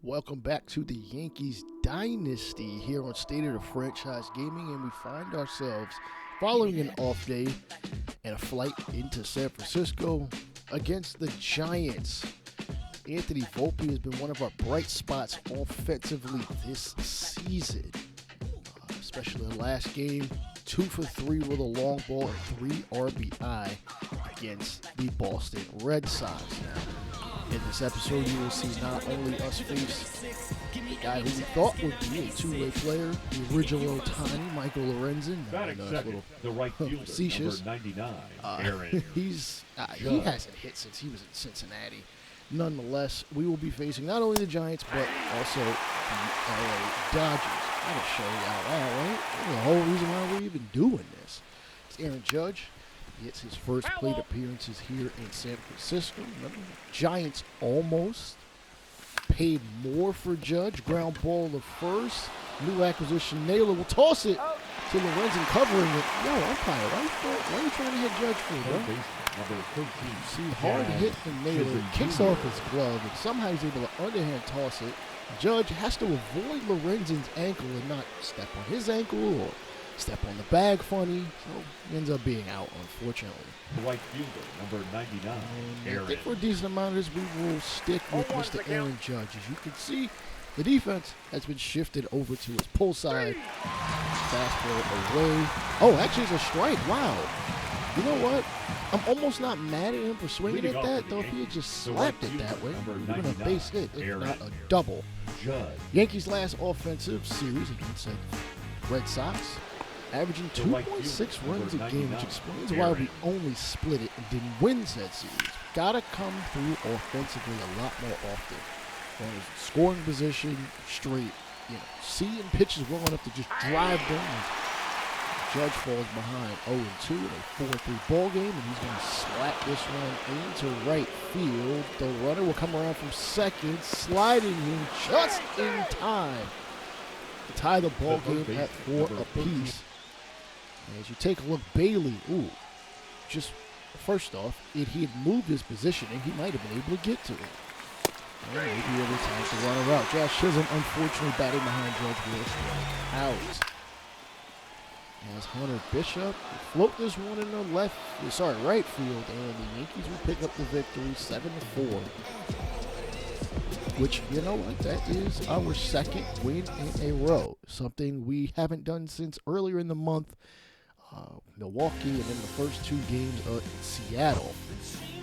Welcome back to the Yankees Dynasty here on State of the Franchise Gaming, and we find ourselves following an off day and a flight into San Francisco against the Giants. Anthony Volpe has been one of our bright spots offensively this season, especially the last game, 2 for 3 with a long ball and 3 RBI against the Boston Red Sox. In this episode, you will see not only us face the guy who we thought would be a two-way player, the original Tiny Michael Lorenzen. The right fielder, facetious. number 99, he hasn't hit since he was in Cincinnati. Nonetheless, we will be facing not only the Giants, but also the LA Dodgers. That'll show y'all that, right? That's the whole reason why we're even doing this. It's Aaron Judge. It's his first plate appearances here in San Francisco. Remember, Giants almost paid more for Judge. Ground ball to first. New acquisition, Naylor will toss it to Lorenzen covering it. Yo, umpire, why are you trying to hit Judge for, bro? number 13. See, hard hit from Naylor. Kicks off his glove, and somehow he's able to underhand toss it. Judge has to avoid Lorenzen's ankle and not step on his ankle or step on the bag funny, so he ends up being out, unfortunately. The right fielder, number 99, Aaron. I think for a decent amount of this, we will stick with Mr. Aaron Judge. As you can see, the defense has been shifted over to his pull side. Fastball away. Oh, actually, it's a strike. Wow. You know what? I'm almost not mad at him for swinging at that, though if he had just slapped it that way, even a base hit, if not a double. Judge. Yankees' last offensive series against the Red Sox, averaging 2.6 runs a game, which explains why we only split it and didn't win said series. Gotta come through offensively a lot more often. Runners in scoring position, straight, seeing pitches well enough to just drive them. Judge falls behind 0-2 in a 4-3 ball game, and he's going to slap this one into right field. The runner will come around from second, sliding in just in time to tie the ball game at 4 apiece. As you take a look, Bailey, just first off, if he had moved his positioning, he might have been able to get to it. And maybe every time to run her out. Josh Chisholm, unfortunately, batting behind Judge will strike out. As Hunter Bishop float this one in the right field, and the Yankees will pick up the victory 7-4. Which, you know what, that is our second win in a row. Something we haven't done since earlier in the month. Milwaukee, and then the first 2 games in Seattle.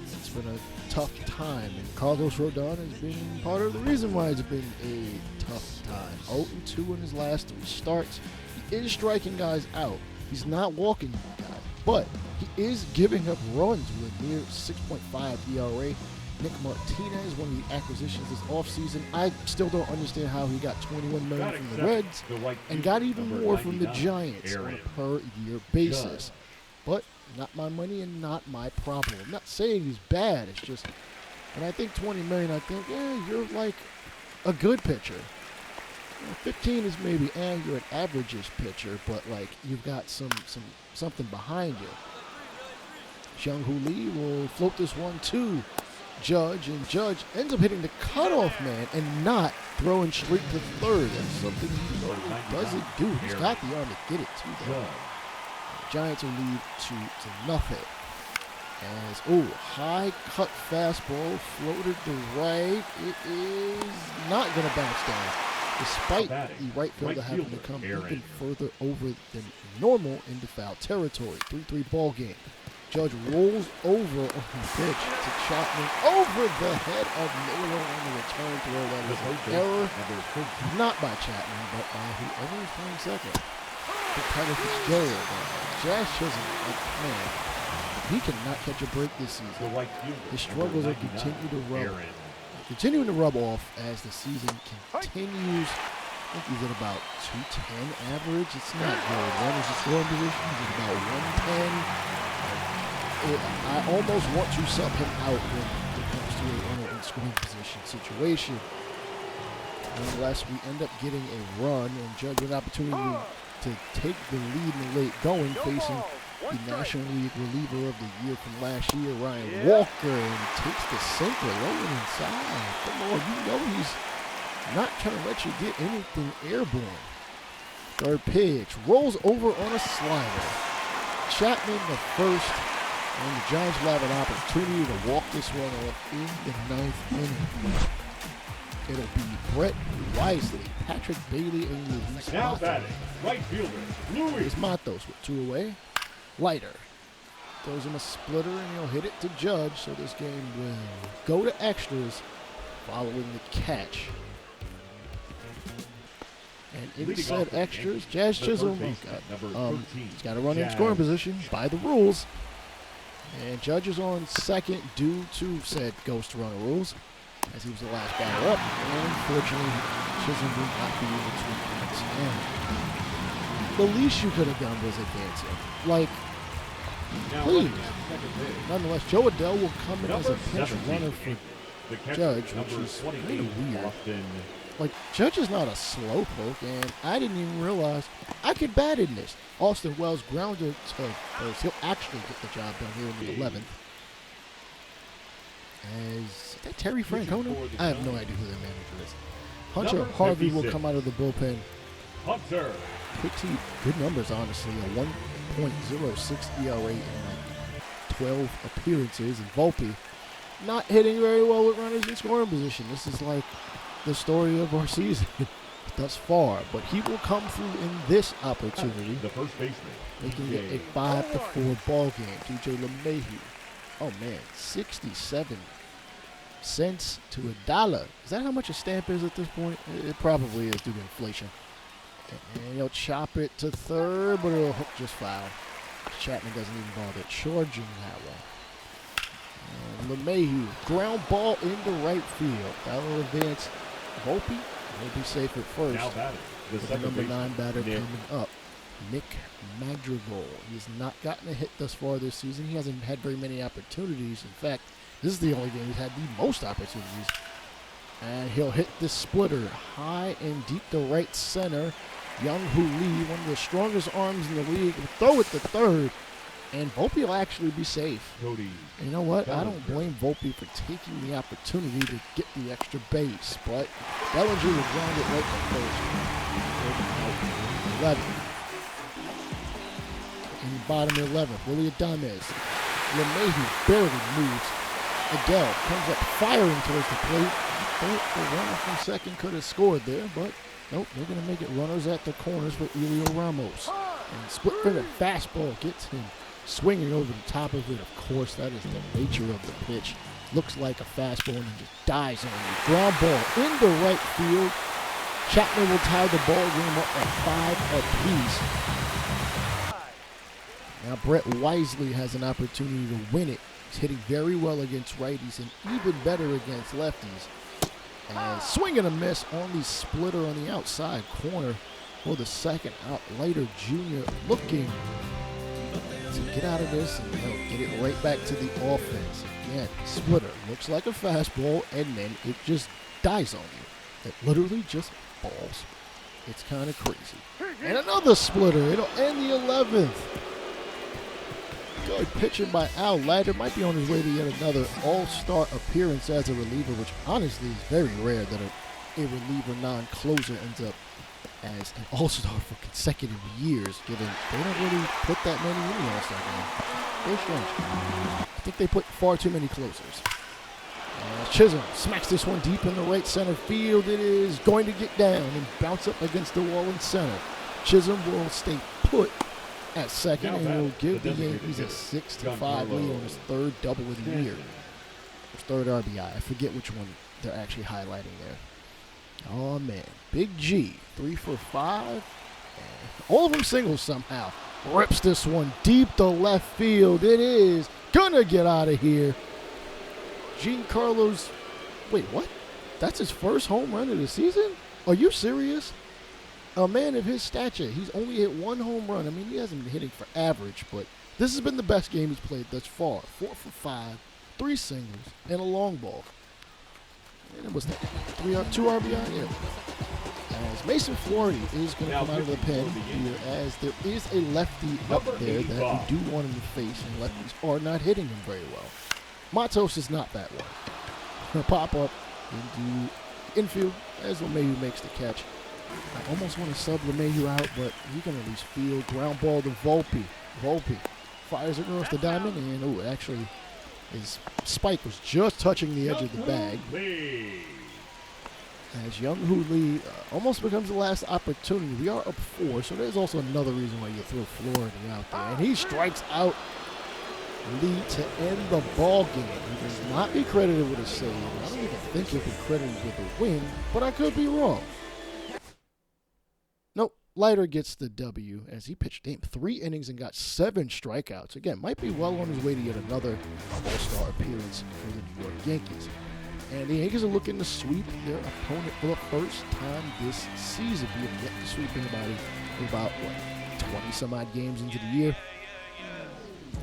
It's been a tough time, and Carlos Rodon has been part of the reason why it's been a tough time. 0-2 in his last 3 starts. He is striking guys out. He's not walking guys, but he is giving up runs with a near 6.5 ERA. Nick Martinez, one of the acquisitions this offseason. I still don't understand how he got $21 million from the Reds and got even more from the Giants on a per-year basis. But not my money and not my problem. I'm not saying he's bad. It's just, when I think $20 million, I think, you're like a good pitcher. 15 is maybe, you're an average-ish pitcher, but like you've got something behind you. Xianghou Li will float this one to Judge, and Judge ends up hitting the cutoff man and not throwing straight to third. That's something he normally doesn't do. He's got the arm to get it to them. Giants will lead 2-0. As high cut fastball floated to right. It is not going to bounce down, despite the right fielder having to come even further over than normal into foul territory. 3-3 ball game. Judge rolls over on the pitch to Chapman over the head of Naylor on the return throw. That was an error, not by Chapman, but by whoever was playing second. The Tyler Fitzgerald. Josh Chisholm, man, he cannot catch a break this season. His struggles are continuing to rub off as the season continues. I think he's at about 210 average. It's not good. Runners in scoring position, he's at about 110. I almost want to sub him out when it comes to a runner in scoring position situation. Nonetheless, we end up getting a run and Judge an opportunity to take the lead in the late going, facing the National League reliever of the year from last year, Ryan Walker, and takes the sinker rolling inside. Come on, you know he's not trying to let you get anything airborne. Third pitch rolls over on a slider. Chapman the first, and the Giants will have an opportunity to walk this one off in the ninth inning. It'll be Brett Wisely, Patrick Bailey, and Luis Now Matos. batting, right fielder, Luis. Luis Matos with 2 away. Leiter throws him a splitter, and he'll hit it to Judge, so this game will go to extras following the catch. And in Leading said off the extras, Yankees, Jazz the Chisholm, third baseman, number 13, he's got to run in Jazz. scoring position by the rules. And Judge is on second due to said ghost runner rules, as he was the last batter up. And unfortunately, Chisholm will not be able to advance. And the least you could have done was advance him. Like, Now please. running at second base, Nonetheless, Joe Adele will come in as a number pinch 17, runner for the catcher, Judge, which number is 28, kinda weird. Austin. Like, Judge is not a slowpoke, and I didn't even realize I could bat in this. Austin Wells grounded to first. He'll actually get the job done here in the 11th. Is that Terry Francona? I have no idea who their manager is. Hunter Number Harvey will 56. come out of the bullpen. Hunter. Pretty good numbers, honestly. A 1.06 ERA in like 12 appearances. And Volpe not hitting very well with runners in scoring position. This is like the story of our season thus far. But he will come through in this opportunity, The first baseman. making it a 5-4 ball game. DJ LeMahieu. Oh man, 67 cents to $1. Is that how much a stamp is at this point? It probably is due to inflation. And he'll chop it to third, but it'll hook just foul. Chapman doesn't even bother charging that one. And LeMahieu, ground ball into right field. That'll advance Volpe. He'll be safe at first. Now batting, the With the second number baseman, 9 batter Nick. coming up, Nick Madrigal. He has not gotten a hit thus far this season. He hasn't had very many opportunities. In fact, this is the only game he's had the most opportunities. And he'll hit this splitter high and deep to right center. Young Hoo Lee, one of the strongest arms in the league, will throw it to third. And Volpe will actually be safe. Cody. And you know what? I don't blame Volpe for taking the opportunity to get the extra base. But Bellinger will ground it right to first. 11. In the bottom 11th, Willie Adames. LeMahieu barely moves. Adele comes up firing towards the plate. The runner from second could have scored there, but nope, they're going to make it runners at the corners for Elio Ramos. And split finger fastball gets him swinging over the top of it. Of course, that is the nature of the pitch. Looks like a fastball and then just dies on you. Ground ball into right field. Chapman will tie the ball game up at 5 apiece. Now Brett Wisely has an opportunity to win it. He's hitting very well against righties and even better against lefties. And swing and a miss on the splitter on the outside corner for the second out. Leiter Jr. looking to get out of this and get it right back to the offense. Again, splitter looks like a fastball and then it just dies on you. It literally just falls. It's kind of crazy. And another splitter. It'll end the 11th. Good pitching by Al Leiter. Might be on his way to yet another all-star appearance as a reliever, which honestly is very rare that a reliever non-closer ends up as an all-star for consecutive years, given they don't really put that many in the all-star game. Very strange. I think they put far too many closers. Chisholm smacks this one deep in the right center field. It is going to get down and bounce up against the wall in center. Chisholm will stay put at second, and will give the Yankees a 6-5 lead on his third double of the year. His third RBI. I forget which one they're actually highlighting there. Oh, man. Big G, 3 for 5. All of them singles somehow. Rips this one deep to left field. It is gonna get out of here. Giancarlo's, wait, what? That's his first home run of the season? Are you serious? A man of his stature, he's only hit one home run. I mean, he hasn't been hitting for average, but this has been the best game he's played thus far. 4 for 5, 3 singles, and a long ball. And it was 2 RBI? Yeah. As Mason Flaherty is going to come out of the pen here, as there is a lefty up there that we do want him to face, and lefties are not hitting him very well. Matos is not that one. He'll pop up into Infield, as LeMahieu makes the catch. I almost want to sub LeMahieu out, but he can at least field. Ground ball to Volpe. Volpe fires across the diamond, and actually his spike was just touching the edge of the bag. As Young Hoo Lee almost becomes the last opportunity. We are up 4, so there's also another reason why you throw Florida out there. And he strikes out Lee to end the ball game. He does not be credited with a save. I don't even think he'll be credited with a win, but I could be wrong. Nope, Leiter gets the W as he pitched 3 innings and got 7 strikeouts. Again, might be well on his way to yet another All-Star appearance for the New York Yankees. And the Yankees are looking to sweep their opponent for the first time this season. We have yet to sweep anybody for about, 20-some-odd games into the year.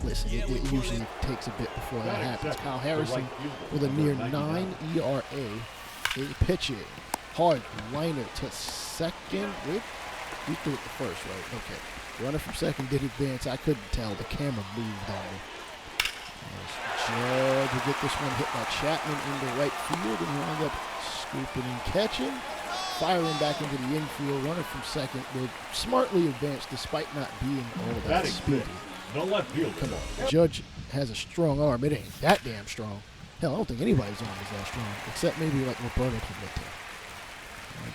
Listen, it usually takes a bit before that happens. Kyle Harrison with a near 9 ERA is pitching. Hard liner to second with, he threw it the first, right? Okay. Runner from second did advance. I couldn't tell. The camera moved on me. Judge will get this one hit by Chapman into right field, and he wound up scooping and catching. Firing back into the infield. Runner from second will smartly advance despite not being all that speedy. No left field. Come on. Judge has a strong arm. It ain't that damn strong. Hell, I don't think anybody's arm is that strong, except maybe like Roberto Clemente.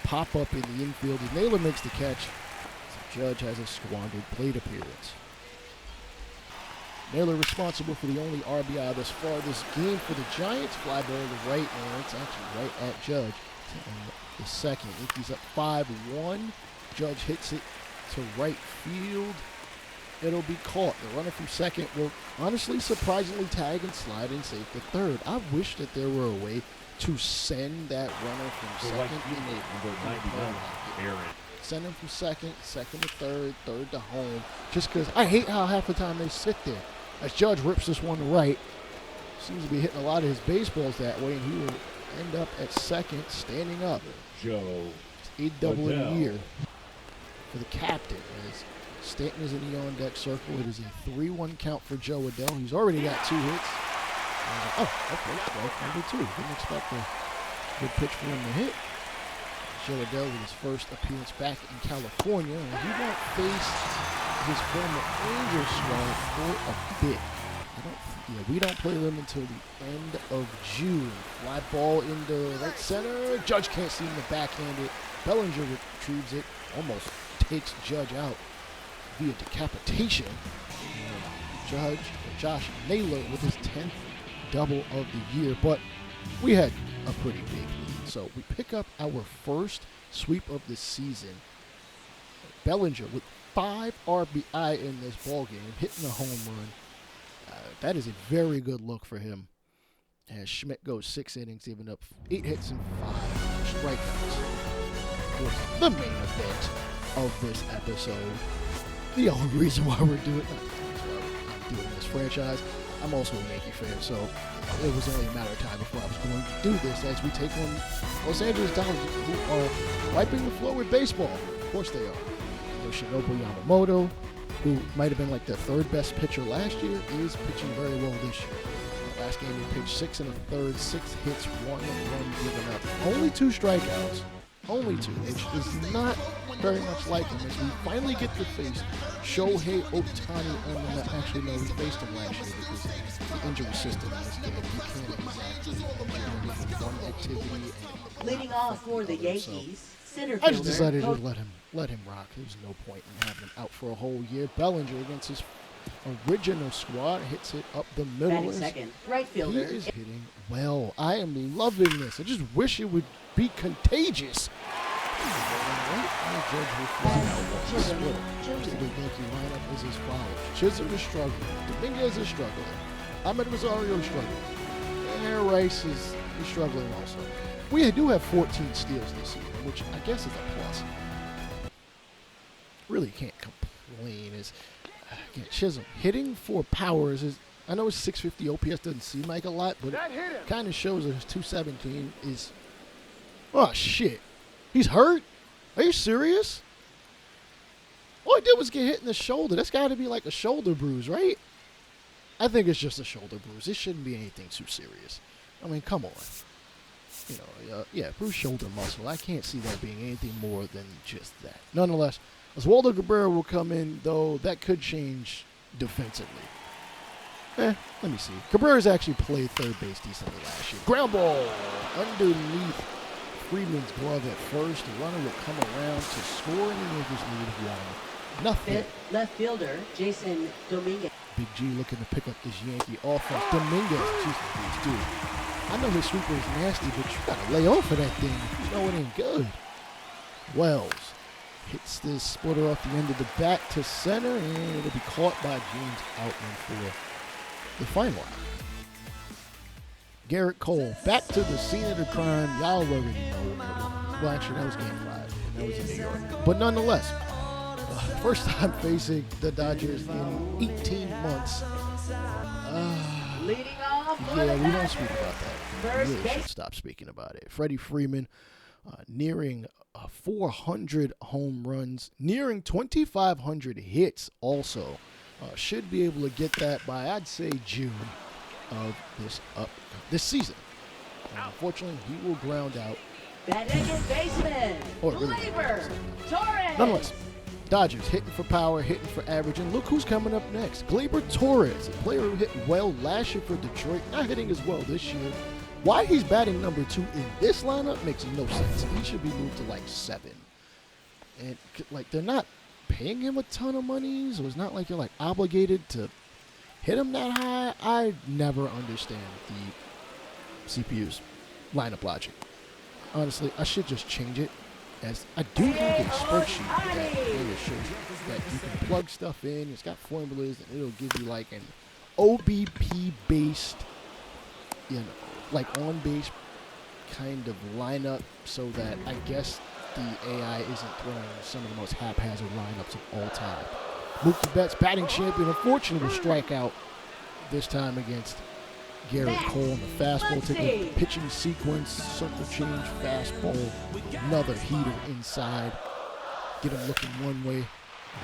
Pop up in the infield. Naylor makes the catch. Judge has a squandered plate appearance. Naylor responsible for the only RBI thus far this game for the Giants. Fly ball to right, and it's actually right at Judge. And the second, Yankees up 5-1. Judge hits it to right field. It'll be caught. The runner from second will honestly surprisingly tag and slide and save the third. I wish that there were a way to send that runner from second send him from second to third, third to home. Just because I hate how half the time they sit there. As Judge rips this one to right, seems to be hitting a lot of his baseballs that way, and he will end up at second, standing up. Joe. It's 8 double in a year for the captain. As Stanton is in the on-deck circle. It is a 3-1 count for Joe Adell. He's already got 2 hits. Okay, strike number 2. Didn't expect a good pitch for him to hit. Joe Adell with his first appearance back in California, and he won't face his former Angels squad for a bit. We don't play them until the end of June. Fly ball into right center. Judge can't seem to backhand it. Bellinger retrieves it. Almost takes Judge out via decapitation. Josh Naylor with his 10th double of the year. But we had a pretty big lead. So we pick up our first sweep of the season. Bellinger with 5 RBI in this ballgame, hitting a home run. That is a very good look for him. As Schmidt goes 6 innings, giving up 8 hits and 5 strikeouts. Of course, the main event of this episode. The only reason why we're doing this franchise. I'm also a Yankee fan, so it was only a matter of time before I was going to do this as we take on Los Angeles Dodgers, who are wiping the floor with baseball. Of course they are. Yoshinobu Yamamoto, who might have been like the 3rd best pitcher last year, is pitching very well this year. Last game he pitched 6 1/3, 6 hits, 1 run given up. Only 2 strikeouts. Only 2, which is not very much like him, as we finally get to face Shohei Ohtani. Actually, no, we faced him last year because the injury system in this game, you can't exactly one activity. Leading off for the Yankees, center I just fielder, decided to let him rock. There's no point in having him out for a whole year. Bellinger against his original squad hits it up the middle. batting second, right fielder. He is hitting well. I am loving this. I just wish it would be contagious. The Yankee lineup is as follows. Chisholm is struggling. Dominguez is struggling. Ahmed Rosario is struggling. And Rice is struggling also. We do have 14 steals this season, which I guess is a plus. Really can't complain. Again, Chisholm hitting for power is I know his 650 OPS doesn't seem like a lot, but it kind of shows that his 217 is. Oh shit, he's hurt. Are you serious? All he did was get hit in the shoulder. That's got to be like a shoulder bruise, right? I think it's just a shoulder bruise. It shouldn't be anything too serious. I mean, come on. bruised shoulder muscle. I can't see that being anything more than just that. Nonetheless, Oswaldo Cabrera will come in, though that could change defensively. Let me see. Cabrera's actually played third base decently last year. Ground ball underneath Freeman's glove at first. The runner will come around to score, and the Yankees lead 1-0. Fifth left fielder, Jason Dominguez. Big G looking to pick up this Yankee offense. Dominguez, jeez, dude. I know his sweeper is nasty, but you gotta lay off of that thing. You know it ain't good. Wells hits this splitter off the end of the bat to center, and it'll be caught by James Outman for the final out. Garrett Cole back to the scene of the crime. Y'all already know what it was. Well, actually, that was Game 5, and that was in New York. But nonetheless, first time facing the Dodgers in 18 months. Leading off. Yeah, we don't speak about that. We really should stop speaking about it. Freddie Freeman nearing 400 home runs, nearing 2,500 hits also. Should be able to get that by, I'd say, June of this season. Unfortunately, he will ground out. That second baseman, Gleyber Torres. Nonetheless, Dodgers hitting for power, hitting for average, and look who's coming up next. Gleyber Torres, a player who hit well last year for Detroit, not hitting as well this year. Why he's batting number 2 in this lineup makes no sense. He should be moved to like 7. And they're not paying him a ton of money, so it's not like you're like obligated to hit him that high. I never understand the CPU's lineup logic. Honestly, I should just change it, as I do have a spreadsheet that really shows you that you can plug stuff in. It's got formulas, and it'll give you like an OBP-based, like on-base kind of lineup, so that I guess the AI isn't throwing some of the most haphazard lineups of all time. Mookie Betts, batting champion, unfortunately will strike out this time against Garrett Cole on the fastball. Take a pitching sequence, circle change, fastball, another heater inside. Get him looking one way,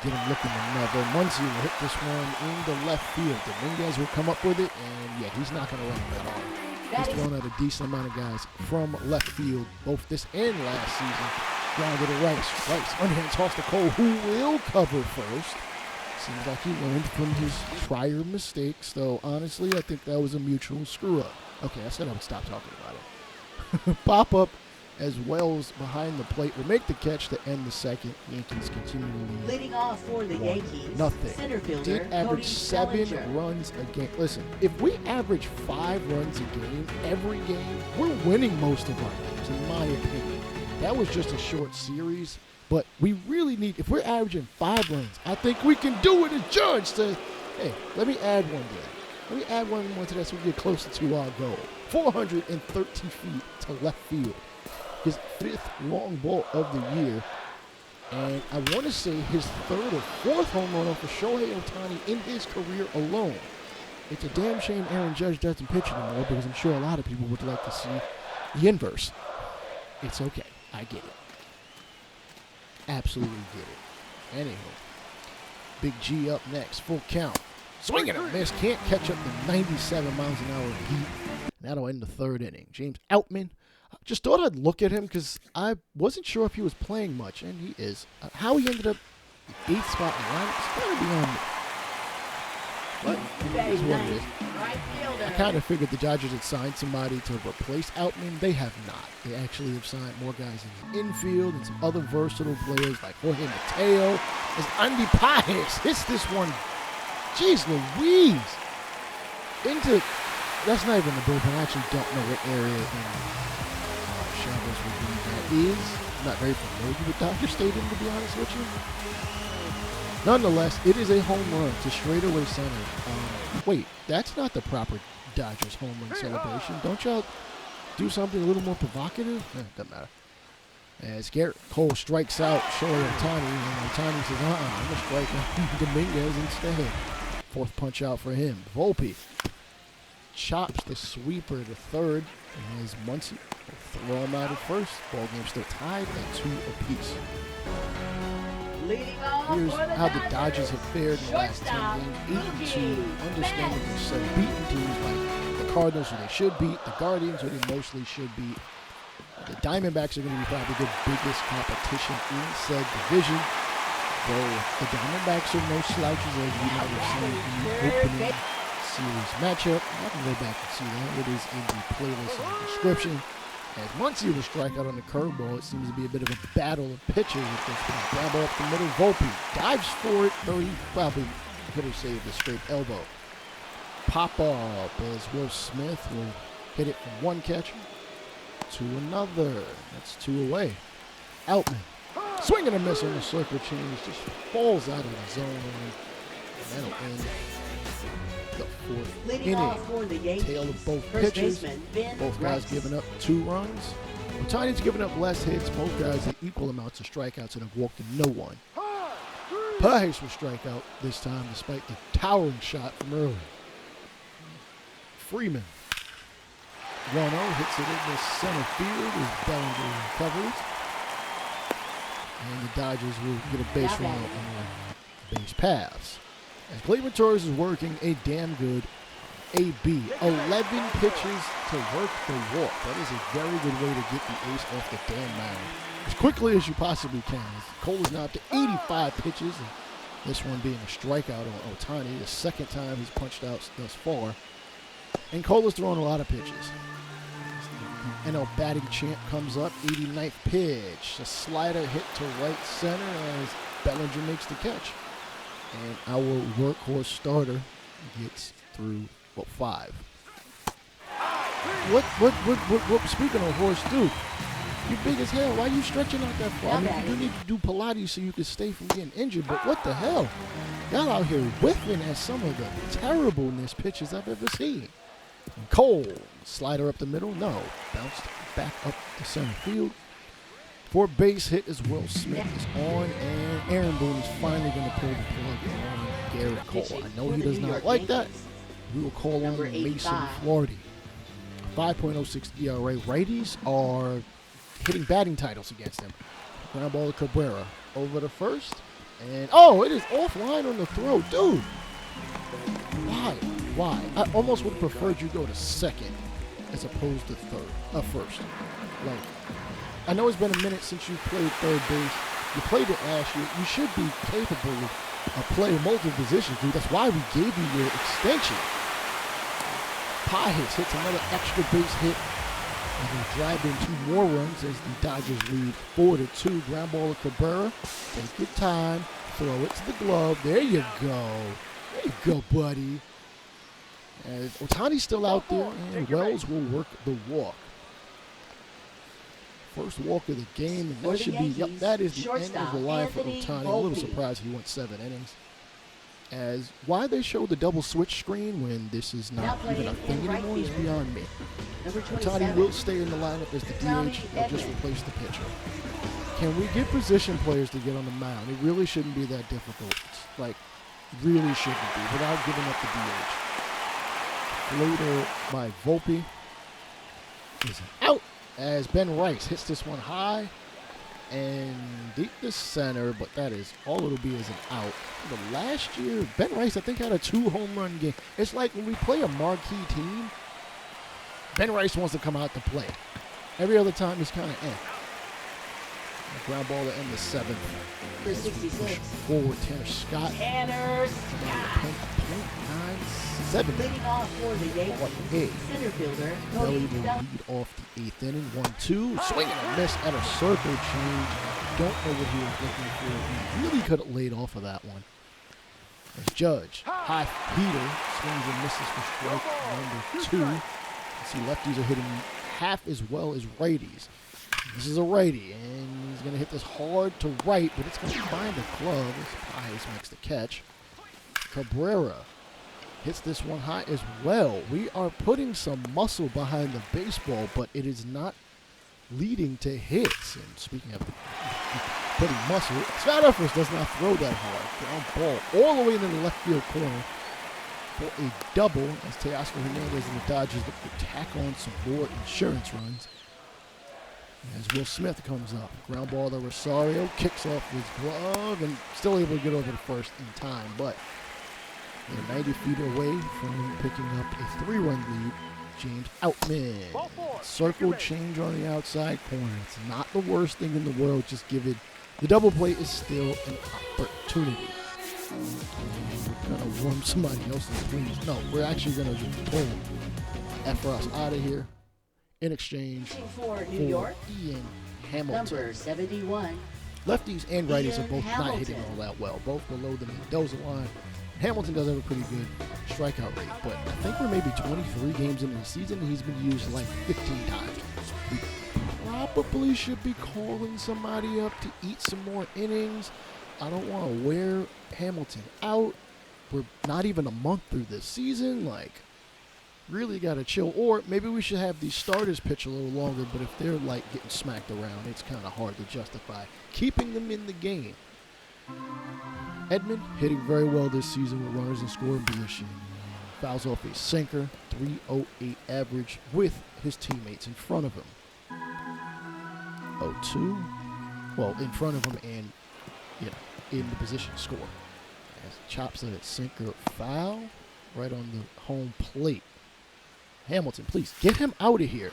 get him looking another. Muncy will hit this one in the left field. Dominguez will come up with it, and yeah, he's not going to run that on. He's thrown out a decent amount of guys from left field, both this and last season. Grounded to Rice. Rice, underhand toss to Cole, who will cover first. Seems like he learned from his prior mistakes, though honestly, I think that was a mutual screw-up. Okay, I said I would stop talking about it. Pop up as Wells behind the plate will make the catch to end the second. Yankees continue to lead. Leading off for the Yankees, Nothing. center fielder, Did average Cody 7 Bellinger. runs a game. Listen, if we average 5 runs a game, every game, we're winning most of our games, in my opinion. That was just a short series, but we really need, if we're averaging 5 runs, I think we can do it. As Judge says, hey, let me add one there. Let me add one more to that so we get closer to our goal. 430 feet to left field. His 5th long ball of the year. And I want to say his 3rd or 4th home run for Shohei Ohtani in his career alone. It's a damn shame Aaron Judge doesn't pitch anymore, because I'm sure a lot of people would like to see the inverse. It's okay. I get it. Absolutely get it. Anyway, Big G up next. Full count. Swing and a miss. Can't catch up to 97 miles an hour in heat. That'll end the 3rd inning. James Outman. Just thought I'd look at him because I wasn't sure if he was playing much, and he is. How he ended up the 8th spot in the lineup is kind of beyond me. But it is what it is. I kind of figured the Dodgers had signed somebody to replace Outman. They have not. They actually have signed more guys in the infield and some other versatile players like Jorge Mateo. As Andy Pajes hits this one, jeez Louise, into, that's not even the bullpen. I actually don't know what area in Chavez Ravine that is. I'm not very familiar with Dodger Stadium, to be honest with you. Nonetheless, it is a home run to straightaway center. Wait, that's not the proper Dodgers home run celebration. Don't y'all do something a little more provocative? Doesn't matter. As Garrett Cole strikes out Shohei Ohtani, and Ohtani says, I'm going to strike out Dominguez instead. 4th punch out for him. Volpe chops the sweeper to 3rd, and as Muncy will throw him out at first. Ball game still tied at 2 apiece. Here's how the Dodgers have fared in the last 10 games. 8-2. Understandably so. Beaten teams like the Cardinals, who they should beat, the Guardians, who they mostly should beat, The Diamondbacks are going to be probably the biggest competition in said division. Though the Diamondbacks are no slouches, as you might have seen in the opening series matchup. I can go back and see that. It is in the playlist in the description. As Muncy will strike out on the curveball, it seems to be a bit of a battle of pitches with this grab ball up the middle. Volpe dives for it, though he probably could have saved a straight elbow. Pop up as Will Smith will hit it from one catcher to another. That's 2 away. Outman, swing and a miss on the circle change, just falls out of the zone. And that'll end the 4th inning. Tail of both pitchers. Both guys giving up 2 runs. Ohtani's giving up less hits. Both guys have equal amounts of strikeouts and have walked no one. Pages will strike out this time despite the towering shot from earlier. Freeman. 1-0 hits it in the center field as Bellinger recovers. And the Dodgers will get a base run out on the base paths. As Gleyber Torres is working a damn good AB. 11 pitches to work the walk. That is a very good way to get the ace off the damn mound as quickly as you possibly can. Cole is now up to 85 pitches, and this one being a strikeout on Ohtani, the second time he's punched out thus far. And Cole is throwing a lot of pitches. NL batting champ comes up, 89th pitch. A slider hit to right center as Bellinger makes the catch. And our workhorse starter gets through, 5. What, speaking of horse, dude, you big as hell. Why are you stretching out that far? I mean, you need to do Pilates so you can stay from getting injured, but what the hell? Y'all out here whiffing at some of the terribleness pitches I've ever seen. And Cole, slider up the middle, no. Bounced back up the center field. For base hit as Will Smith is on, and Aaron Boone is finally going to pull the plug on Garrett Cole. I know he does not like that. We will call on Mason Flaherty. 5.06 ERA. Righties are hitting batting titles against him. Ground ball to Cabrera. Over to first. And, it is offline on the throw. Dude, why? I almost would have preferred you go to second as opposed to first. Like, I know it's been a minute since you played third base. You played it last year. You should be capable of playing multiple positions, dude. That's why we gave you your extension. Pages hits another extra base hit. And they drive in 2 more runs as the Dodgers lead 4-2. Ground ball to Cabrera. Take your time. Throw it to the glove. There you go. There you go, buddy. As Ohtani's still out there, and Wells will work the walk. First walk of the game, and that should be, that is the end of the line for Ohtani. A little surprised he went 7 innings. As why they show the double switch screen when this is not even a thing anymore is beyond me. Ohtani will stay in the lineup as the DH. They'll just replace the pitcher. Can we get position players to get on the mound? It really shouldn't be that difficult. It's like, really shouldn't be, without giving up the DH. Floater by Volpe is out as Ben Rice hits this one high and deep to center, but that is all it'll be is an out. The last year, Ben Rice, I think, had a 2 home run game. It's like when we play a marquee team, Ben Rice wants to come out to play. Every other time, he's kind of Ground ball to end the 7th. For 66. Forward, Tanner Scott. Tanner Scott. .997. Leading off for the Yankees. Center fielder. Belly will lead off the 8th inning. 1-2. Swing and a miss at a circle change. Don't know what he was looking for. He really could have laid off of that one. As Judge, high heater, swings and misses for strike number 2. See, lefties are hitting half as well as righties. This is a righty, and he's going to hit this hard to right, but it's going to find the glove as Pages makes the catch. Cabrera hits this one high as well. We are putting some muscle behind the baseball, but it is not leading to hits. And speaking of putting muscle, Svatofers does not throw that hard. Ground ball all the way into the left field corner for a double as Teoscar Hernandez and the Dodgers look to tack on some more insurance runs. As Will Smith comes up, ground ball to Rosario, kicks off his glove, and still able to get over to first in time, but they're 90 feet away from picking up a 3-run lead James Outman. Circle change on the outside corner. It's not the worst thing in the world. Just give it. The double play is still an opportunity. We're going to warm somebody else's please. No, we're actually going to just pull F us out of here in exchange For New York, Ian Hamilton. number 71. Lefties and righties Ian are both not hitting Hamilton. all that well. Both below the Mendoza line. Hamilton does have a pretty good strikeout rate, but I think we're maybe 23 games into the season and he's been used like 15 times. We probably should be calling somebody up to eat some more innings. I don't want to wear Hamilton out. We're not even a month through this season. Like, really got to chill. Or maybe we should have these starters pitch a little longer, but if they're like getting smacked around, it's kind of hard to justify keeping them in the game. Edman hitting very well this season with runners in scoring position. Fouls off a sinker, 3.08 average with his teammates in front of him. 0-2. Well, in front of him and, in the position to score. As chops at sinker foul right on the home plate. Hamilton, please get him out of here.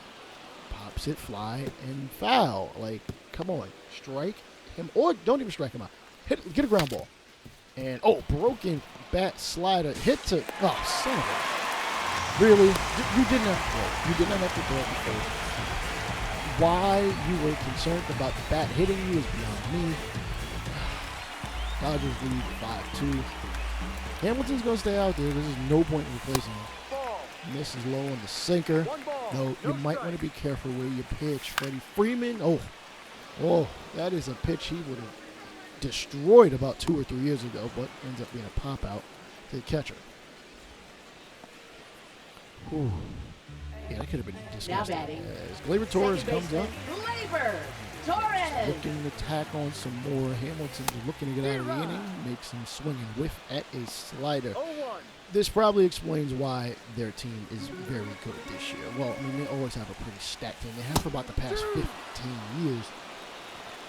Pops it, fly, and foul. Like, come on. Strike him, or don't even strike him out. Get a ground ball. And, broken bat slider. Hit to, son of a. Really? You didn't have to throw. You did not have to throw it before. Why you were concerned about the bat hitting you is beyond me. Dodgers lead 5-2. Hamilton's going to stay out there. There's no point in replacing him. Misses low on the sinker. Though you might want to be careful where you pitch. Freddie Freeman. Oh, that is a pitch he would have destroyed about 2 or 3 years ago, but ends up being a pop out to the catcher. Whew. Yeah, that could have been disgusting. Now batting. As Gleyber Torres comes up, Gleyber Torres. looking to tack on some more. Hamilton's looking to get out of the inning, makes him swing and whiff at a slider. This probably explains why their team is very good this year. Well, I mean, they always have a pretty stacked team. They have for about the past 15 years.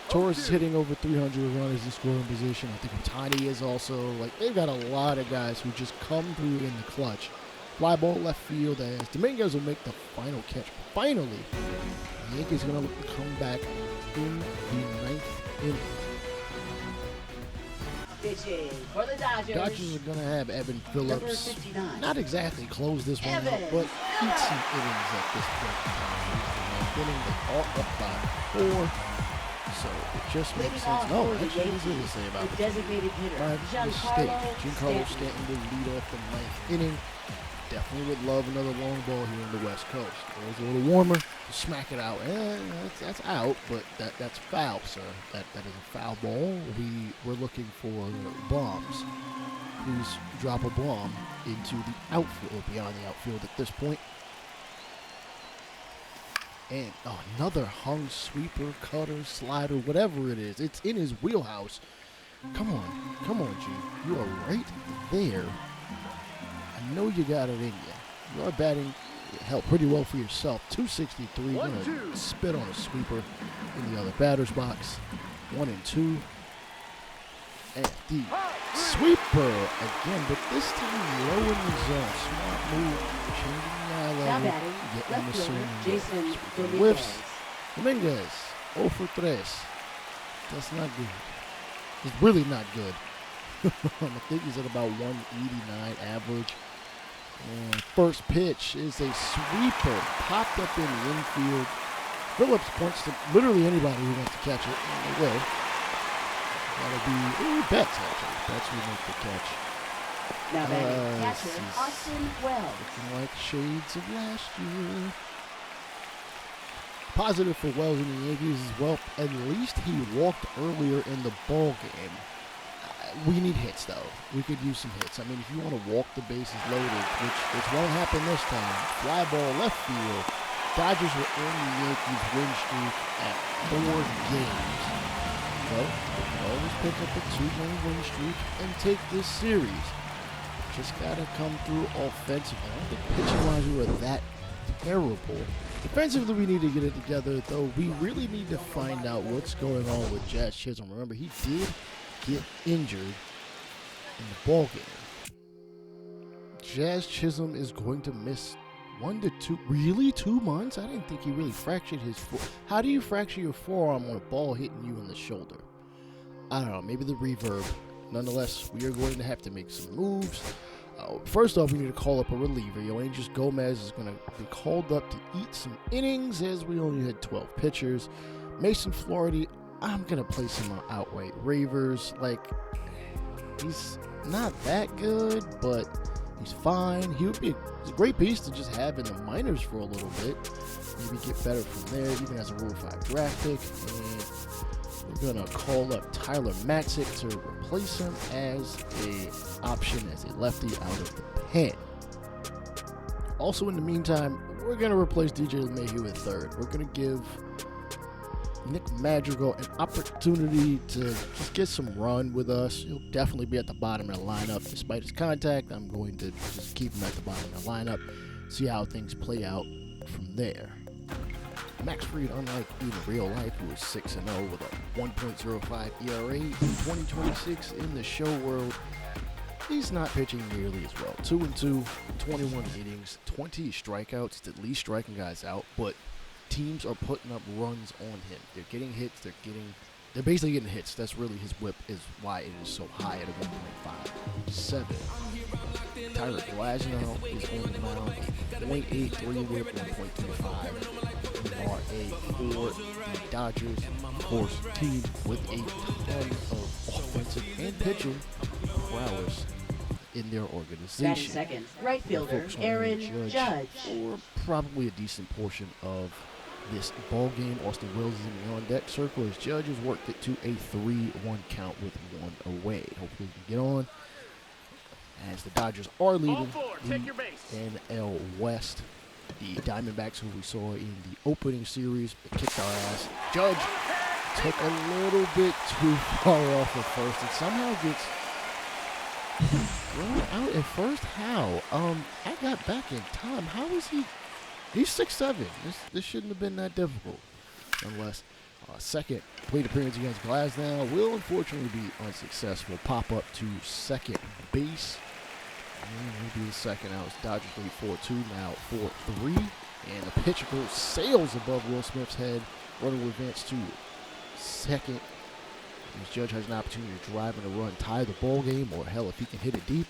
Torres is hitting over 300 runners in scoring position. I think Otani is also. Like, they've got a lot of guys who just come through in the clutch. Fly ball left field as Dominguez will make the final catch. Finally, the Yankees are going to come back in the 9th inning. Pitching for the Dodgers. Dodgers are going to have Evan Number Phillips 59. not exactly close this one out, Evan but eat some innings at this point. Inning, they are up by 4. So it just makes Leading sense. off No, for the actually, there's little to Yankees, say about the it. designated hitter, My mistake. Giancarlo Stanton. Stanton will lead off the 9th inning. Definitely would love another long ball here on the West Coast. It was a little warmer. Smack it out. That's out, but that's foul, sir. That is a foul ball. We're looking for bombs. Please drop a bomb into the outfield, or beyond the outfield at this point. And another hung sweeper, cutter, slider, whatever it is. It's in his wheelhouse. Come on, G. You are right there. I know you got it in you. You are batting pretty well for yourself. 263. You're going to spit on a sweeper in the other batter's box. 1-2. And the sweeper again, but this time low in the zone. Smart move. Changing the eye Now level. batting, Getting left the fielder, swing. Jason Sweeper Dominguez. whiffs. Dominguez. 0 for 3. That's not good. It's really not good. I think he's at about 189 average. And first pitch is a sweeper popped up in the infield. Phillips points to literally anybody who wants to catch it, and they will. That'll be Betts, actually. Betts will make the catch. Now batting, this catcher is Austin Wells. looking like shades of last year. Positive for Wells and the Yankees as well. At least he walked earlier in the ball game. We need hits, though. We could use some hits. I mean, if you want to walk the bases loaded, which won't happen this time, fly ball left field. Dodgers will end the Yankees' win streak at 4 games. So, they can always pick up a 2-game win streak and take this series. Just got to come through offensively. I don't think pitching-wise we were that terrible. Defensively, we need to get it together, though. We really need to find out what's going on with Jazz Chisholm. Remember, he did get injured in the ball game. Jazz Chisholm is going to miss 1 to 2, really 2 months? I didn't think he really fractured his How do you fracture your forearm on a ball hitting you in the shoulder? I don't know, maybe the reverb. Nonetheless, we are going to have to make some moves. First off, we need to call up a reliever. Yoenis Gomez is going to be called up to eat some innings as we only had 12 pitchers. Mason Flaherty, I'm going to place him on outright ravers. Like, he's not that good, but he's fine. He would be a great piece to just have in the minors for a little bit. Maybe get better from there, even as a Rule 5 draft pick. And we're going to call up Tyler Matzik to replace him as a option as a lefty out of the pen. Also, in the meantime, we're going to replace DJ LeMahieu at third. We're going to give Nick Madrigal an opportunity to just get some run with us. He'll definitely be at the bottom of the lineup. Despite his contact, I'm going to just keep him at the bottom of the lineup, see how things play out from there. Max Fried, unlike in real life, who is 6-0 with a 1.05 ERA in 2026 in the show world, he's not pitching nearly as well. 2-2, 21 innings, 20 strikeouts. It's at least striking guys out, but teams are putting up runs on him. They're getting hits. They're basically getting hits. That's really his whip is why it is so high at a 1.57. Tyler Glasnow is on the mound, 0.83 whip, 1.35 ERA for the Dodgers. Of course, team with a ton of offensive and pitching prowess in their organization. Seconds. Right fielder Aaron Judge. Or probably a decent portion of this ball game. Austin Wells is in the on-deck circle as Judge has worked it to a 3-1 count with 1 away. Hopefully he can get on as the Dodgers are leading the NL West. The Diamondbacks, who we saw in the opening series, kicked our ass. Judge took a little bit too far off at first and somehow gets thrown out at first. How? I got back in time. How is he? He's 6'7". This shouldn't have been that difficult. Unless second plate appearance against Glasnow will unfortunately be unsuccessful. Pop up to second base. Maybe the second out. Dodgers lead 4-2, now 4-3. And the pitch goes sails above Will Smith's head. Runner will advance to second. As Judge has an opportunity to drive and a run, tie the ball game, or hell, if he can hit it deep,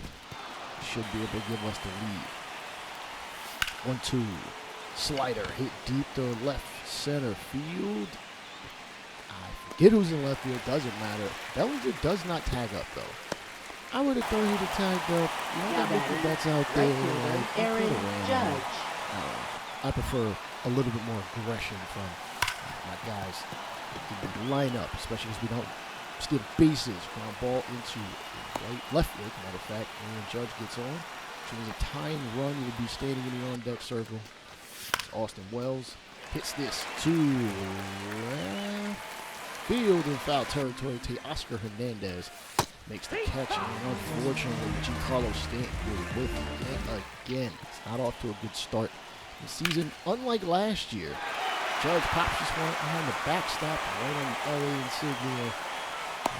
he should be able to give us the lead. 1-2. Slider hit deep to left center field. I forget who's in left field. Doesn't matter. Bellinger does not tag up, though. I would have thought he'd have tagged up. You know, that that's out there. Right Aaron Judge. I prefer a little bit more aggression from my guys in the lineup, especially because we don't steal bases. Ground ball into left field, matter of fact, and Judge gets on. So there's a tying run. He will be standing in the on-deck circle. Austin Wells hits this to left field in foul territory. Oscar Hernandez makes the catch, and unfortunately, Giancarlo Stanton was with him again. It's not off to a good start this season, unlike last year. Judge pops this one behind the backstop, right on the LA insignia.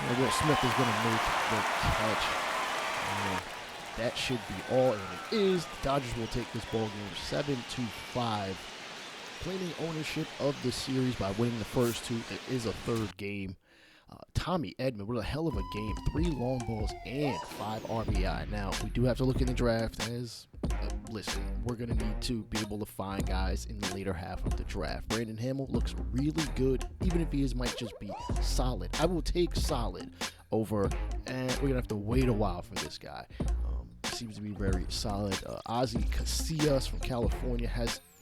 And Will Smith is going to make the catch. And that should be all, and it is. The Dodgers will take this ball game 7-5, claiming ownership of the series by winning the first two. It is a third game. Tommy Edman, what a hell of a game. 3 long balls and 5 RBI. Now, we do have to look in the draft as, listen, we're going to need to be able to find guys in the later half of the draft. Brandon Hamill looks really good, even if he might just be solid. I will take solid over, and we're going to have to wait a while for this guy. Seems to be very solid. Ozzie Casillas from California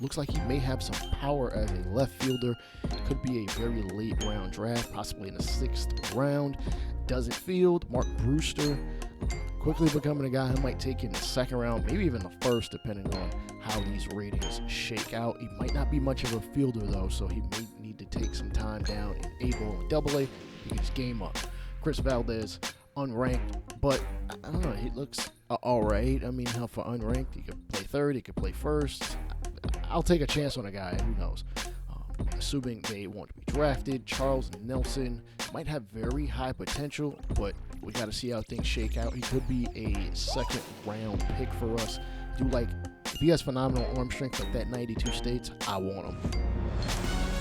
looks like he may have some power as a left fielder. Could be a very late round draft, possibly in the 6th round. Doesn't field. Mark Brewster quickly becoming a guy who might take in the 2nd round, maybe even the 1st, depending on how these ratings shake out. He might not be much of a fielder though, so he may need to take some time down in A ball and Double A. He can just game up. Chris Valdez, unranked, but I don't know, he looks all right. I mean, for unranked, he could play 3rd, he could play 1st. I'll take a chance on a guy, who knows. Assuming they want to be drafted, Charles Nelson might have very high potential, but we got to see how things shake out. He could be a 2nd round pick for us do like, if he has phenomenal arm strength like that 92 States, I want him.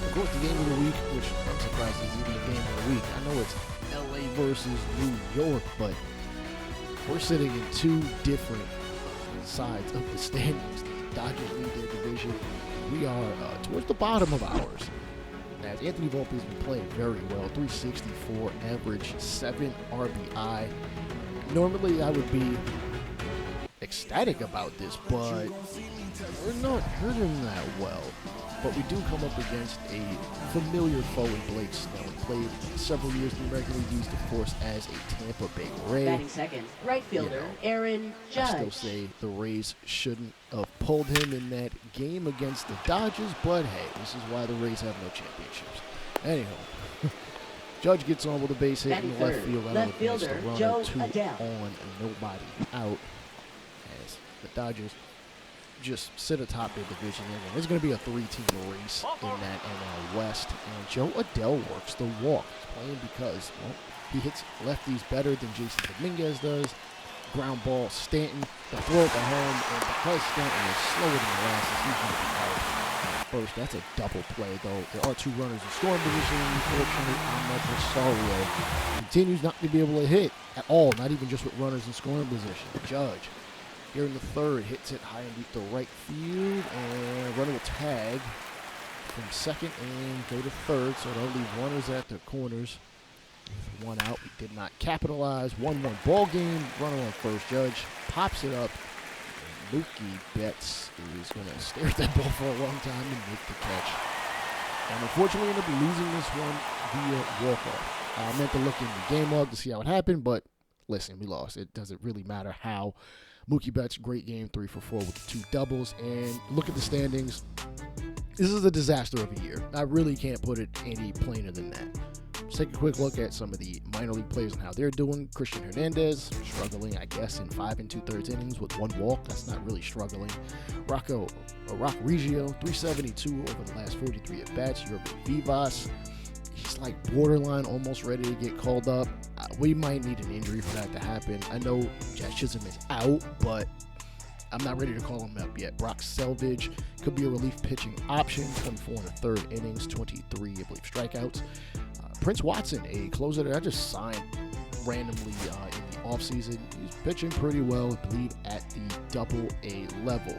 Of course, the game of the week, which I'm surprised is even the game of the week. I know it's LA versus New York, but we're sitting in two different sides of the standings. The Dodgers lead their division. We are towards the bottom of ours. As Anthony Volpe has been playing very well, 364 average, 7 RBI. Normally I would be ecstatic about this, but we're not hitting that well. But we do come up against a familiar foe in Blake Snell. Played several years in the regular League, of course, as a Tampa Bay Ray. Batting second, right fielder, Aaron Judge. I still say the Rays shouldn't have pulled him in that game against the Dodgers, but hey, this is why the Rays have no championships. Anyhow, Judge gets on with a base hit in the left field. Left fielder, Joe two Adele. on, nobody out. As the Dodgers just sit atop their division. There's going to be a 3-team race in that NL West, and Joe Adele works the walk. He's playing because, well, he hits lefties better than Jason Dominguez does. Ground ball, Stanton, the throw at the home, and because Stanton is slower than the last, he's going to be out first. That's a double play, though. There are 2 runners in scoring position. Unfortunately, Ahmed Rosario continues not to be able to hit at all, not even just with runners in scoring position. Judge, here in the third, hits it high and deep to right field, and runner will tag from second and go to third, so they'll leave runners at the corners. One out, we did not capitalize. 1-1 ball game, runner on first. Judge pops it up. Mookie Betts is going to stare at that ball for a long time and make the catch. And unfortunately, ended up losing this one via walk-off. I meant to look in the game log to see how it happened, but listen, we lost. It doesn't really matter how. Mookie Betts, great game, 3 for 4 with 2 doubles. And look at the standings. This is a disaster of a year. I really can't put it any plainer than that. Let's take a quick look at some of the minor league players and how they're doing. Christian Hernandez, struggling, I guess, in 5 2/3 innings with 1 walk. That's not really struggling. Rock Reggio, 372 over the last 43 at-bats. Urban Vivas, he's like borderline, almost ready to get called up. We might need an injury for that to happen. I know Jack Chisholm is out, but I'm not ready to call him up yet. Brock Selvage could be a relief pitching option. 24 1/3 innings, 23, I believe, strikeouts. Prince Watson, a closer that I just signed randomly in the offseason. He's pitching pretty well, I believe, at the AA level.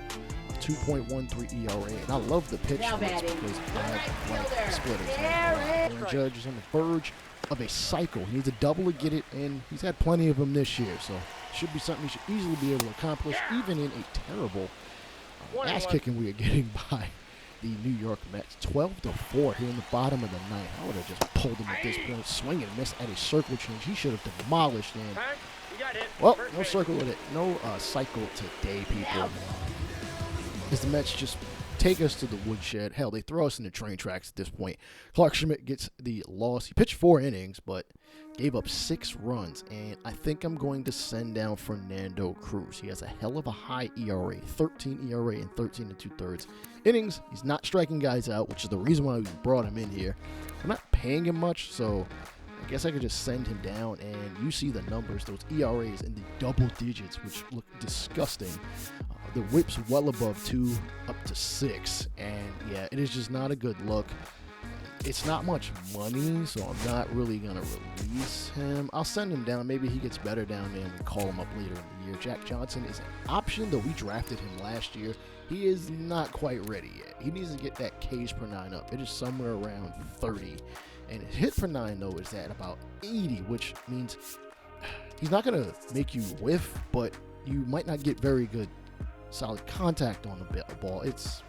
2.13 ERA, and I love the pitch because I like splitters. Aaron Judge is on the verge of a cycle. He needs a double to get it, and he's had plenty of them this year, so should be something he should easily be able to accomplish, even in a terrible ass-kicking we are getting by the New York Mets. 12-4 here in the bottom of the ninth. I would have just pulled him at this point. Swing and miss at a circle change. He should have demolished him. Well, no circle with it. No cycle today, people. As the Mets just take us to the woodshed. Hell, they throw us in the train tracks at this point. Clark Schmidt gets the loss. He pitched 4 innings, but gave up 6 runs. And I think I'm going to send down Fernando Cruz. He has a hell of a high ERA, 13 ERA in 13 2/3 innings. He's not striking guys out, which is the reason why we brought him in here. I'm not paying him much, so I guess I could just send him down, and you see the numbers, those ERAs in the double digits, which look disgusting. The whip's well above 2, up to 6, and yeah, it is just not a good look. It's not much money, so I'm not really going to release him. I'll send him down. Maybe he gets better down there and we call him up later in the year. Jack Johnson is an option, though we drafted him last year. He is not quite ready yet. He needs to get that Ks per 9 up. It is somewhere around 30. And his hit per 9, though, is at about 80, which means he's not going to make you whiff, but you might not get very good solid contact on the ball. It's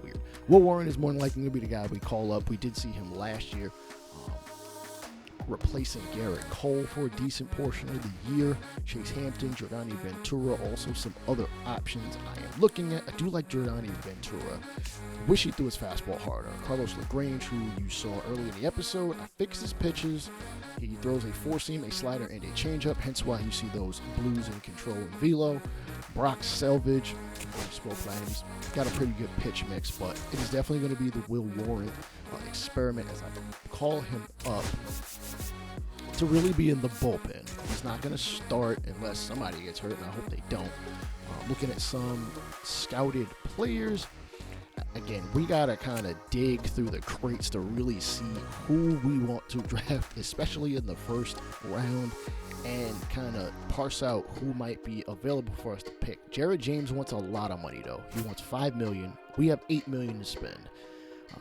weird. Will Warren is more than likely going to be the guy we call up. We did see him last year replacing Garrett Cole for a decent portion of the year. Chase Hampton, Jordani Ventura, also some other options I am looking at. I do like Jordani Ventura. Wish he threw his fastball harder. Carlos LaGrange, who you saw earlier in the episode, I fixed his pitches. He throws a 4-seam, a slider, and a changeup, hence why you see those blues in control and velo. Brock Selvage, he's got a pretty good pitch mix, but it is definitely going to be the Will Warren experiment, as I call him up, to really be in the bullpen. He's not going to start unless somebody gets hurt, and I hope they don't. Looking at some scouted players. Again, we got to kind of dig through the crates to really see who we want to draft, especially in the first round, and kind of parse out who might be available for us to pick. Jared James wants a lot of money, though. He wants $5 million. We have $8 million to spend.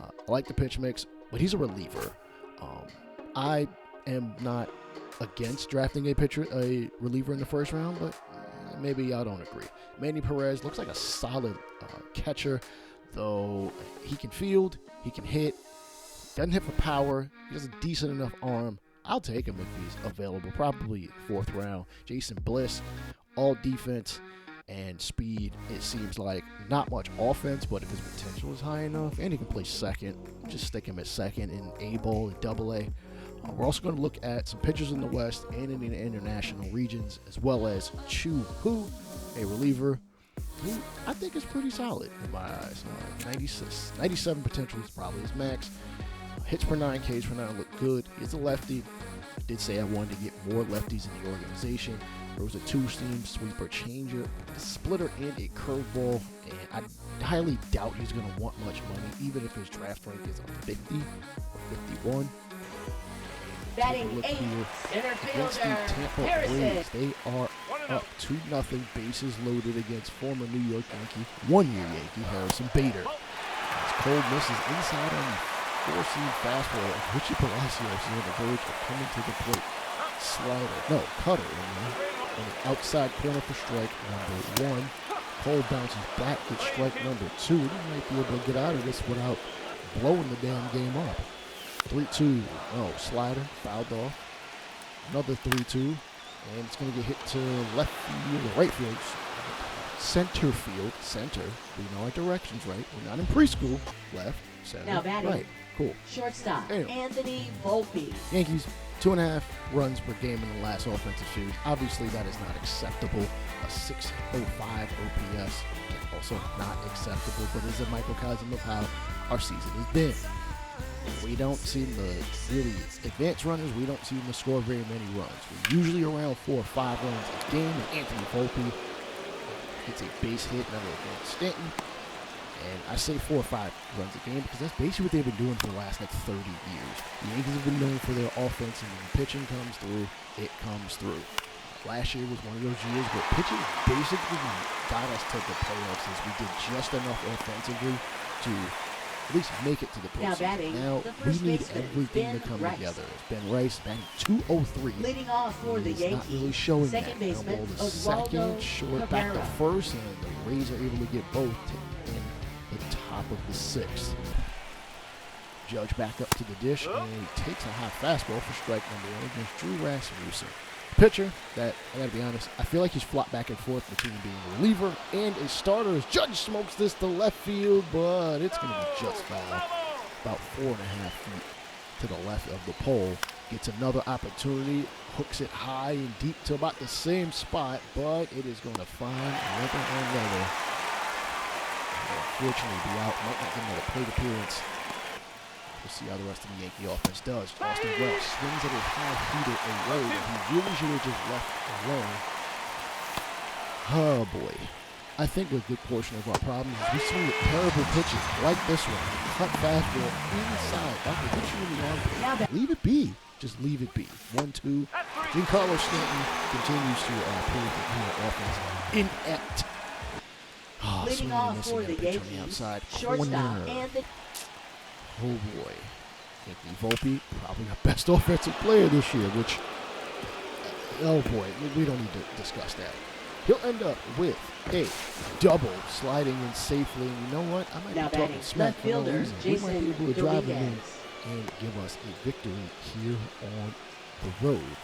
I like the pitch mix, but he's a reliever. I am not against drafting a reliever in the first round, but maybe y'all don't agree. Manny Perez looks like a solid catcher, though he can field, he can hit, doesn't hit for power, he has a decent enough arm. I'll take him if he's available, probably 4th round. Jason Bliss, all defense and speed. It seems like not much offense, but if his potential is high enough, and he can play second, just stick him at second in A-ball and AA. We're also going to look at some pitchers in the West and in the international regions, as well as Chu Hu, a reliever who I think is pretty solid in my eyes. 97 potential is probably his max. Hits per 9, Ks per 9 look good. He's a lefty. I did say I wanted to get more lefties in the organization. There was a 2-seam sweeper changeup, a splitter, and a curveball. And I highly doubt he's going to want much money, even if his draft rank is a 50 or 51. Batting 8th, center fielder, Harrison. They are up 2-0, bases loaded against former New York Yankee, one-year Yankee, Harrison Bader. As Cole misses inside on the 4-seam fastball, Richie Palacios is on the verge of coming to the plate. Cutter on the outside corner for strike number 1. Cole bounces back, gets strike number 2. He might be able to get out of this without blowing the damn game up. 3-2, slider, fouled off. Another 3-2, and it's going to get hit to left field, or right field, center. We know our directions, right? We're not in preschool. Left, center, now batting, right. Cool. Shortstop, anyway, Anthony Volpe. Yankees, 2.5 runs per game in the last offensive series. Obviously, that is not acceptable. A 605 OPS, also not acceptable, but is a microcosm of how our season has been. We don't seem to really advance runners. We don't seem to score very many runs. We're usually around 4 or 5 runs a game. And Anthony Volpe gets a base hit, another against Stanton. And I say 4 or 5 runs a game because that's basically what they've been doing for the last 30 years. The Yankees have been known for their offense, and when the pitching comes through, it comes through. Last year was one of those years where pitching basically got us to the playoffs, as we did just enough offensively to at least make it to the postseason. Now we need everything to come together. It's Ben Rice batting 203. Leading off for the Yankees, not really showing second that. baseman, Now ball to Oswaldo second, short back to Cabrera. first, and the Rays are able to get both in the top of the 6th. Judge back up to the dish, and he takes a high fastball for strike number 1 against Drew Rasmussen. Pitcher that, I gotta be honest, I feel like he's flopped back and forth between being a reliever and a starter as Judge smokes this to left field, but it's going to be just foul. About 4.5 feet to the left of the pole. Gets another opportunity, hooks it high and deep to about the same spot, but it is going to find leather on leather. Unfortunately, be out. Might not get another plate appearance. We'll see how the rest of the Yankee offense does. Austin Wells swings at a high heater away that he really should have just left alone. Oh boy. I think a good portion of our problem is we swing at terrible pitches like this one. Cut fastball inside. Doctor, what you really on? Leave it be. Just leave it be. 1-2. Giancarlo Stanton continues to prove that he offense inept. Leading off for the Yankees, on the outside shortstop, corner. Anthony. Oh boy. Anthony Volpe, probably our best offensive player this year, which, oh boy, we don't need to discuss that. He'll end up with a double, sliding in safely. And you know what? I might Now be talking smack for no reason. We might be able to drive him in and give us a victory here on the road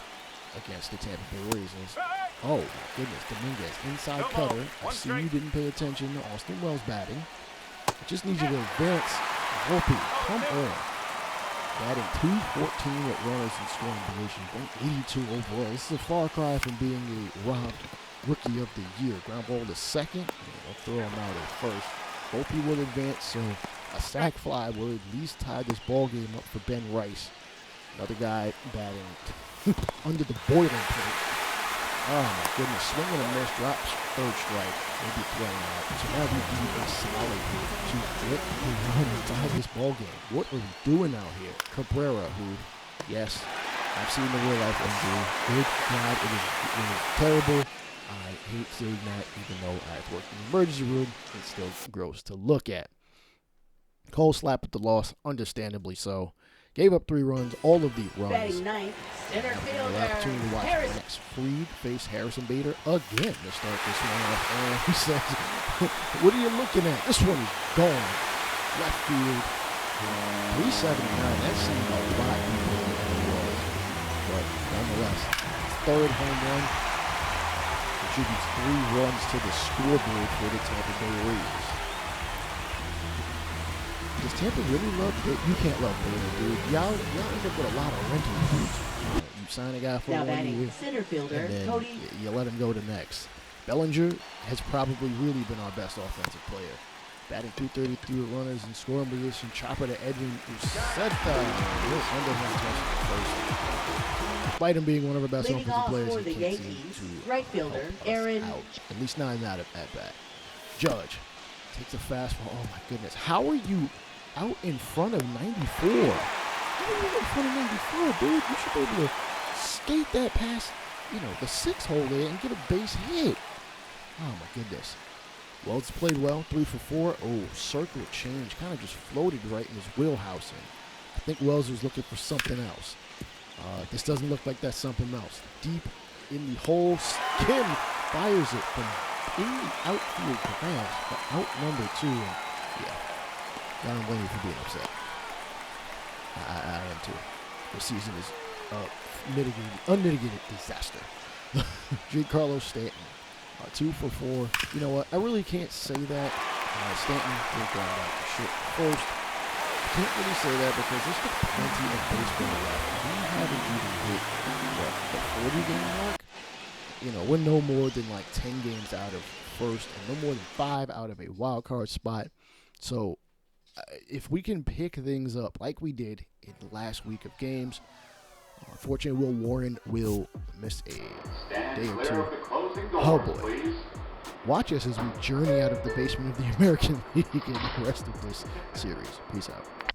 against the Tampa Bay Rays. Oh, my goodness. Dominguez, inside cutter. I see you didn't pay attention to Austin Wells batting. I just need you to advance. Volpe, come on. Batting 214 with runners in scoring position. 82 overall. This is a far cry from being a robbed rookie of the year. Ground ball to second. I'll throw him out at first. Volpe will advance, so a sac fly will at least tie this ball game up for Ben Rice. Another guy batting under the boiling point. Oh my goodness, swing and a miss, drops third strike, maybe thrown out. So now we need a solid to get the run inside this ball game. What are we doing out here? Cabrera, who, yes, I've seen the real life injury. Good God, it is terrible. I hate saying that, even though I've worked in the emergency room, it's still gross to look at. Cole slap at the loss, understandably so. Gave up 3 runs, all of the runs. Batting ninth, center An fielder, opportunity to watch Harrison. Max Fried face Harrison Bader again to start this one off. And he says, what are you looking at? This one is gone. Left field. 379. That seemed a lot deeper than it was. But nonetheless, third home run contributes 3 runs to the scoreboard for the Tampa Bay Rays. Does Tampa really love Bader? You can't love Bader, dude. Y'all end up with a lot of rental dudes. You sign a guy for Now 1 batting year, center fielder, and then Cody. you let him go to next. Bellinger has probably really been our best offensive player. Batting 233 with runners in scoring position. Chopper to Edwin Uceta. Under him first. Despite him being one of our best Leading offensive off players, for he the can't seem Yankees, to right fielder, help us Aaron. out. At least 9 out at bat. Judge takes a fastball. Oh my goodness. How are you out in front of 94? How are you in front of 94, dude? You should be able to skate that past, the 6 hole there and get a base hit. Oh my goodness. Wells played well, 3 for 4. Oh, circle change, kind of just floated right in his wheelhouse. And I think Wells was looking for something else. This doesn't look like that's something else. Deep in the hole, Kim fires it from in the outfield grass for out number 2. And yeah, I don't blame you for being upset. I am too. This season is unmitigated disaster. Giancarlo Stanton, 2 for 4. You know what? I really can't say that. Stanton will ground out the shit first. Can't really say that because there's still plenty of baseball left. We haven't even hit the 40-game mark. We're no more than like 10 games out of first and no more than 5 out of a wild card spot. So if we can pick things up like we did in the last week of games, unfortunately, Will Warren will miss a day or 2. Oh boy. Watch us as we journey out of the basement of the American League in the rest of this series. Peace out.